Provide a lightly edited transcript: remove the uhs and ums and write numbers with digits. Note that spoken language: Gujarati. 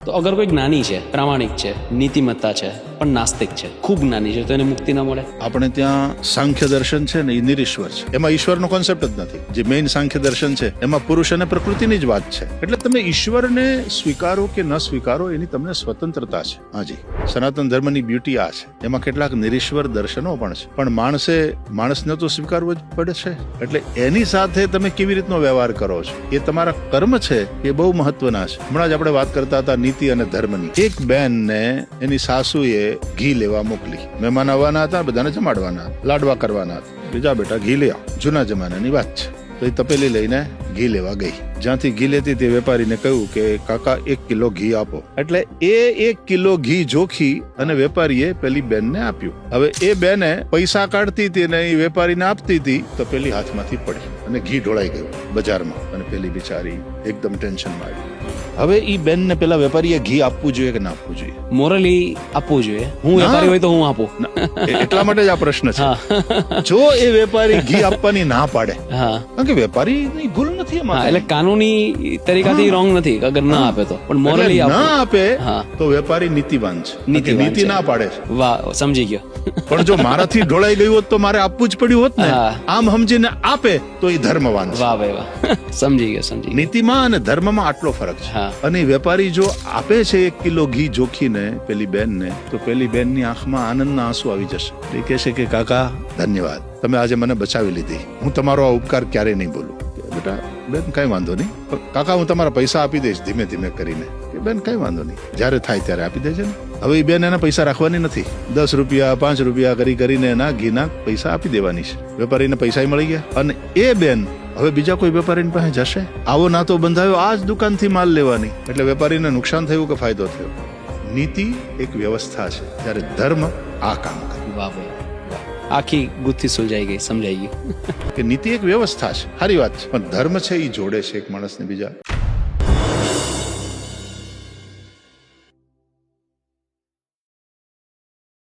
તો અગર કોઈ જ્ઞાની છે, પ્રામાણિક છે, નીતિમત્તા છે, પણ નાસ્તિક છે, ખૂબ જ્ઞાની છે, તો એને મુક્તિ ન મળે? આપણે ત્યાં સાંખ્ય દર્શન છે ને એ નિરીશ્વર છે, એમાં ઈશ્વરનો કોન્સેપ્ટ જ નથી. જે મેઇન સાંખ્ય દર્શન છે એમાં પુરુષ અને પ્રકૃતિની જ વાત છે. એટલે તમે ઈશ્વરને સ્વીકારો કે ન સ્વીકારો એની તમને સ્વતંત્રતા છે. હાજી, સનાતન ધર્મની બ્યુટી આ છે. એમાં કેટલાક નિરીશ્વર દર્શનો પણ છે, પણ માણસને તો સ્વીકારવો જ પડે છે. એટલે એની સાથે તમે કેવી રીતનો વ્યવહાર કરો છો, એ તમારા કર્મ છે, એ બહુ મહત્વના છે. હમણાં જ આપણે વાત કરતા હતા નીતિ અને ધર્મની. એક બેનને એની સાસુએ ઘી લેવા મોકલી. મહેમાન આવવાના હતા, બધાને જમાડવાના, લાડવા કરવાના હતા. બીજા બેટા ઘી લે આવ. જૂના જમાનાની વાત છે. તો એ તપેલી લઈને ઘી લેવા ગઈ. જ્યાંથી ઘી લેતી તે વેપારીને કહ્યું કે કાકા 1 કિલો ઘી આપો. એટલે એ 1 કિલો ઘી જોખી અને વેપારીએ પેલી બેનને આપ્યું. હવે એ બેને પૈસા કાઢતી હતી અને એ વેપારીને આપતી હતી, તો પેલી હાથમાંથી પડી અને ઘી ઢોળાઈ ગયું બજારમાં. અને પેલી બિચારી એકદમ ટેન્શનમાં આવી. હવે ઈ બેનને પેલા વેપારીએ ઘી આપવું જોઈએ કે ના આપવું જોઈએ? મોરલી આપવું જોઈએ. હું વેપારી હોય તો હું આપું. એટલા માટે જ આ પ્રશ્ન છે. જો એ વેપારી ઘી આપવાની ના પાડે, કારણ કે વેપારીની ભૂલ નથી એમાં, એટલે કાનૂની તરીકાથી રોંગ નથી અગર ના આપે તો, પણ મોરલી ના આપે તો વેપારી નીતિવાન છે, નીતિ ના પાડે છે. વાહ, સમજી ગયો. પણ જો મારાથી ઢોળાઈ ગયું હોત તો મારે આપવું જ પડ્યું હોત ને. આમ સમજીને આપે તો એ ધર્મવાન છે. વાહ ભાઈ વાહ, સમજી ગયો. નીતિમાં અને ધર્મમાં આટલો ફરક છે. અને વેપારી જો આપે છે 1 કિલો ઘી જોખીને પેલી બેનને, તો પેલી બેનની આંખમાં આનંદના આંસુ આવી જશે. એ કહેશે કે કાકા ધન્યવાદ, તમે આજે મને બચાવી લીધી. હું તમારો આ ઉપકાર ક્યારેય નહીં ભૂલું. બેટા બેન કઈ વાંધો નહીં, કાકા હું તમારા પૈસા આપી દઈશ ધીમે ધીમે કરીને. કે બેન કઈ વાંધો નહીં, જયારે થાય ત્યારે આપી દેજે ને. હવે એ બેન એના પૈસા રાખવાની નથી. 10 રૂપિયા 5 રૂપિયા કરીને એના ઘીના પૈસા આપી દેવાની છે. વેપારીને પૈસા મળી ગયા. અને એ બેન હવે બીજા કોઈ વેપારીની પાસે જશે? આવો નાતો બંધાયો આ જ દુકાનથી માલ લેવાની. એટલે વેપારીને નુકસાન થયું કે ફાયદો થયો? નીતિ એક વ્યવસ્થા છે, જ્યારે ધર્મ આ કામ કરે. વાહ ભાઈ, આખી ગુથ્થી સુલઝાઈ ગઈ, સમજાઈ ગઈ કે નીતિ એક વ્યવસ્થા છે, સારી વાત છે, પણ ધર્મ છે એ જોડે છે એક માણસને બીજા.